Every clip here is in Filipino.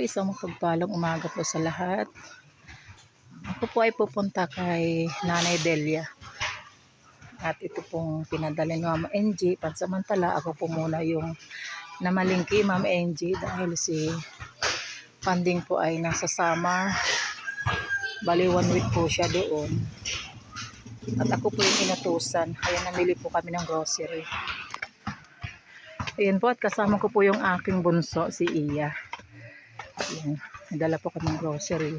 isang mapagpalang umaga po sa lahat. Ako po ay pupunta kay Nanay Delia. At ito pong pinadala ni Mama NG. Pansamantala, ako po muna yung namalingki, Mama NG, dahil si Panding po ay nasa summer. Bali 1 week po siya doon. At ako po yung inutusan. Kaya namili po kami ng grocery. Ayan po, at kasama ko po yung aking bunso, si Iya. Ayan, nadala po kami ng grocery.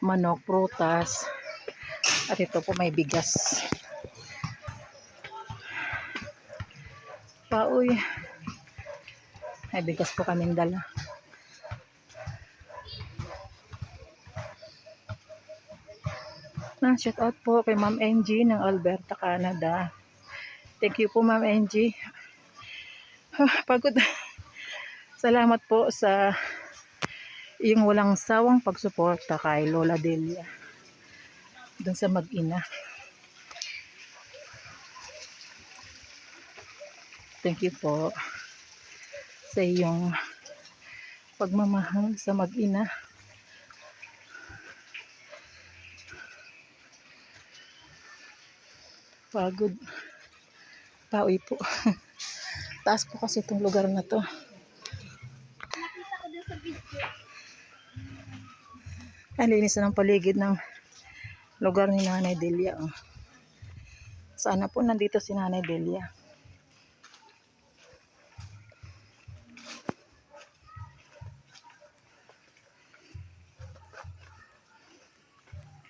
Manok, prutas. At ito po may bigas. Pauy. May bigas po kaming dala. Shout out po kay Ma'am NG ng Alberta, Canada. Thank you po, Ma'am NG. Pagod. Salamat po sa iyong walang sawang pagsuporta kay Lola Delia doon sa mag-ina. Thank you po sa iyong pagmamahal sa mag-ina. Pagod. Pauwi po. Taas po kasi itong lugar na to. Ang linis na ng paligid ng lugar ni Nanay Delia. Sana po nandito si Nanay Delia.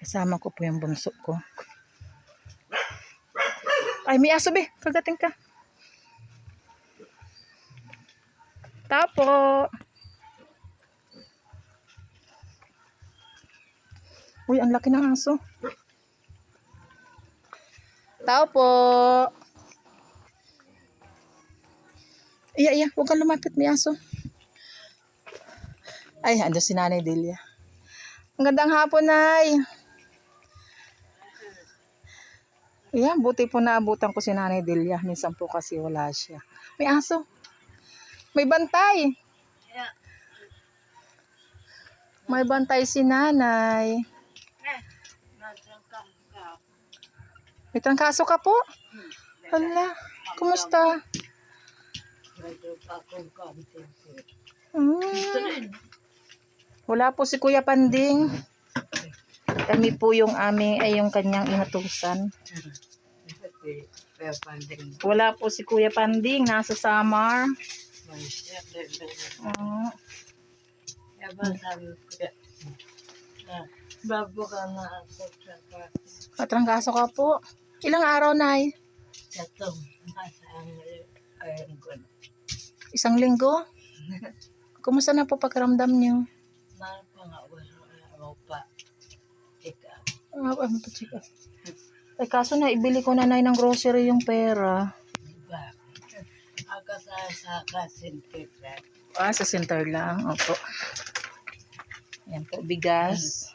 Kasama ko po yung bunso ko. Ay, may aso be. Kagating ka. Tapo. Uy, ang laki ng aso. Tao po. Iya, huwag kang lumapit, may aso. Ay, ando si Nanay Delia. Ang gandang hapon, Nay. Iya, buti po naabutan ko si Nanay Delia. Minsan po kasi wala siya. May aso. May bantay. May bantay si Nanay. May trangkaso ka po? Hala, kumusta? Wala po si Kuya Panding. Kami po yung aming, ay yung kanyang inutusan. Wala po si Kuya Panding, nasa summer. Katrangkaso ka po. Ilang araw, Nay? 1 linggo? Kumusta na po pagkaramdam niyo? Ay, kaso na ibili ko na, Nay, ng grocery yung pera. Sa center lang. Opo. Ayan po, bigas.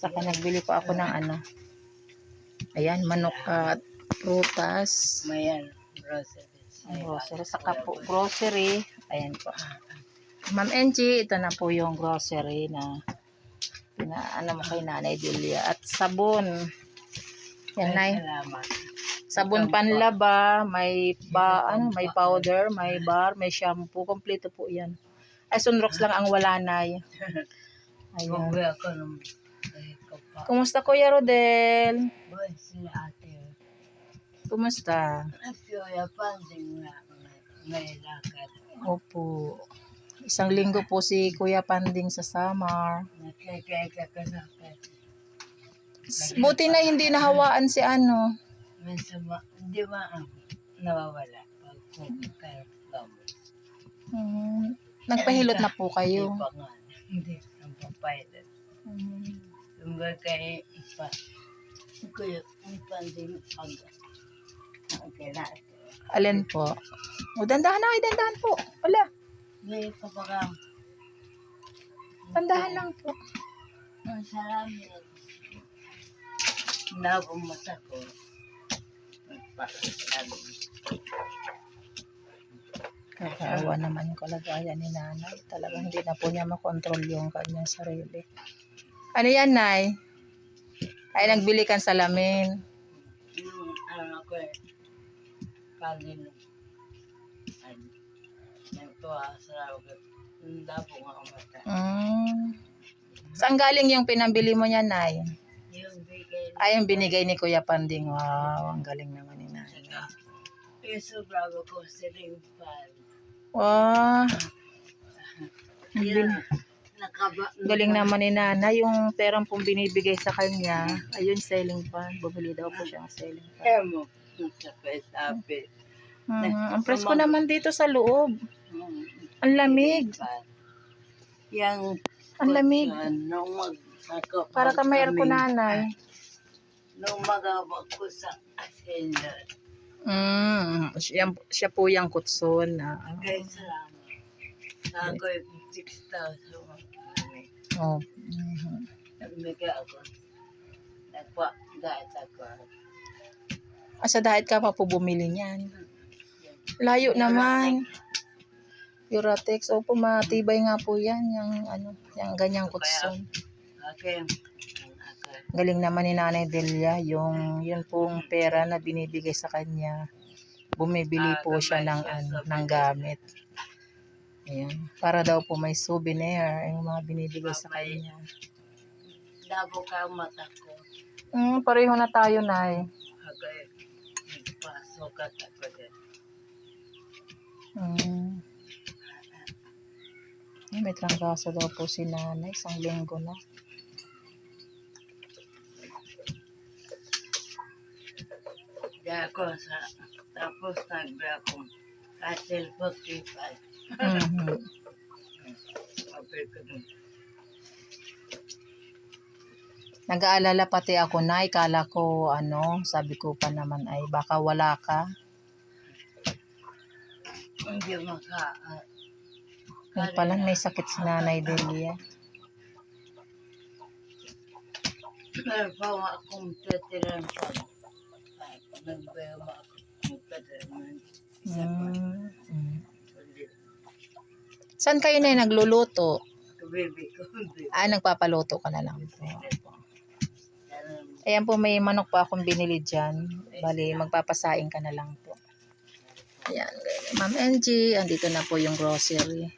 Saka nagbili po ako ng ano. Ayan, manok at prutas. Mayan, grocery. Grocery. Saka po, grocery. Ayan po. Ma'am NG, ito na po yung grocery na ano mo kay Nanay Delia. At sabon. Yan, Nay. Sabon panlaba, may may powder, may bar, may shampoo, kompleto po 'yan. Ay, Sunrox lang ang wala, Nay. Ayun. Kumusta, Kuya Rodel? Kumusta? Opo. 1 linggo po si Kuya Panding sa summer. Buti na hindi nahawaan si ano. Hindi nawawala. Nagpahilot na po kayo. Hindi ang papayad. Tumba kay Kuya Panding Alin po? O, dandahan na kayo, dandahan po. Wala. Ngayon ka baka Dandahan lang po. salamat. Nabumata ko. Nakakaawa naman yung kalagayan ni nanay. Talagang hindi na po niya makontrol yung kanyang sarili. Ano yan, Nay? Ay, nagbili kang salamin. Yung ano ko kanino. Ano. Nagtuwa sa ako. Hindi po nga umata. Saan galing yung pinambili mo niya, Nay? Yung bigay Ay, yung binigay ni Kuya Panding. Wow, ang galing naman ni nanay. yung sobrang ko siling pan. Wow. Yan. Nakaba. Galing naman ni nanay. Yung perang pong binibigay sa kanya, ayun, selling fan. Bumili daw po siya ng selling fan. Mo. Sabi. Ang presko naman dito sa loob. Ang lamig. Yang Ang lamig. nung Para ka may aircon, nanay. nung magabag ko sa ascender. Siya po yung kutson. Kaya salamat. Ako'y 6,000. Oh. Nagmigay ako. Nagpa-diet ako. Sa diet ka pa po bumili niyan. Layo naman. Puratex. Opo, matibay nga po yan. Yung ganyang kutson. Okay. Galing naman ni Nanay Delia. Yun pong pera na binibigay sa kanya. Bumibili po siya ng gamit. Ayan. Para daw po may souvenir. Yung mga binibigay sa kanya. Dabo ka mata ko. Pareho na tayo, Nay. Okay. Nagpasok at ako din. May trangkaso daw po si nanay. 1 linggo na. Kaya ako tapos nag-bra akong Castle 45. Sabi ko dun. Nag-aalala pati ako, Nay. Kala ko, sabi ko pa naman ay baka wala ka. Hindi maka... Yung pala may sakit si Nanay Delia. Meron pa akong titiran pa. Nagbayama ako. Nagpadaman. Isa pa. Saan kayo na nagluluto? Baby ko. Nagpapaluto ka na lang po. Ayan po, may manok pa akong binili dyan. Bali, magpapasaing ka na lang po. Ayan, Ma'am Angie, andito na po yung grocery.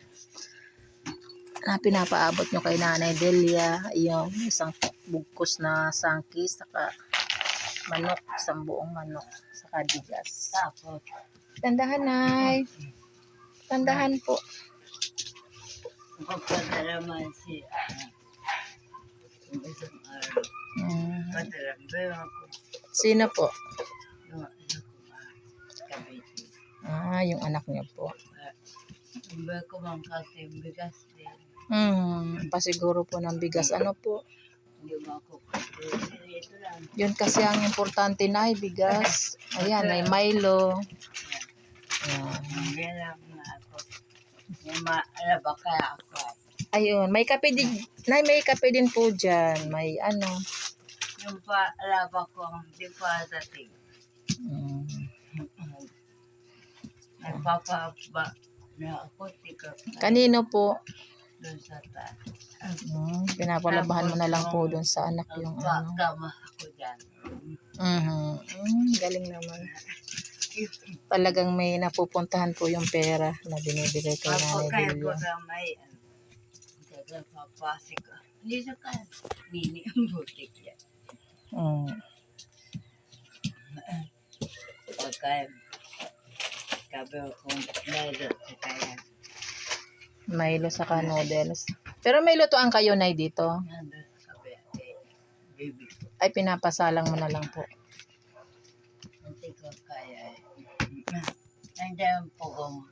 Pinapaabot nyo kay Nanay Delia. Yung isang bugkos na sangkis, saka manok, isang buong manok, saka bigas. Tapos, Tandahan, Nay. Tandahan po. magpadalaman siya. Yung isang araw. Padalaman ako. Sino po? Yung ano ko kabiti. Yung anak niyo po. Yung ba ko mang kasi bigas din. Pasiguro po ng bigas. Ano po? Hindi mo ako grocery. Ito lang. Yun kasi ang importante na bigas. Ayan, may Milo. Ayan. Hindi lang na ako. Yung maalaba kaya ako. Ayun, may kape din. Nay, may kape din po dyan. May Yung paalaba ko, hindi pa dating. Nagpapaba na ako. Kanino po? Doon sa taas. Pinapalabahan mo na lang po doon sa anak yung Gama ako dyan. Galing naman. Talagang may napupuntahan po yung pera na binibigay kay Nanay Kaya Delia. ko sa may papasik ko. Hindi sa kan. Mini ang butik yan. Pagka kabe kong meron sa kaya. Milo saka noodles. Pero may lutuan kayo, Nay, dito? Nandun sa kabe. Baby ko. Ay, pinapasalang mo na lang po. Hindi ko kaya. Nandiyan po kong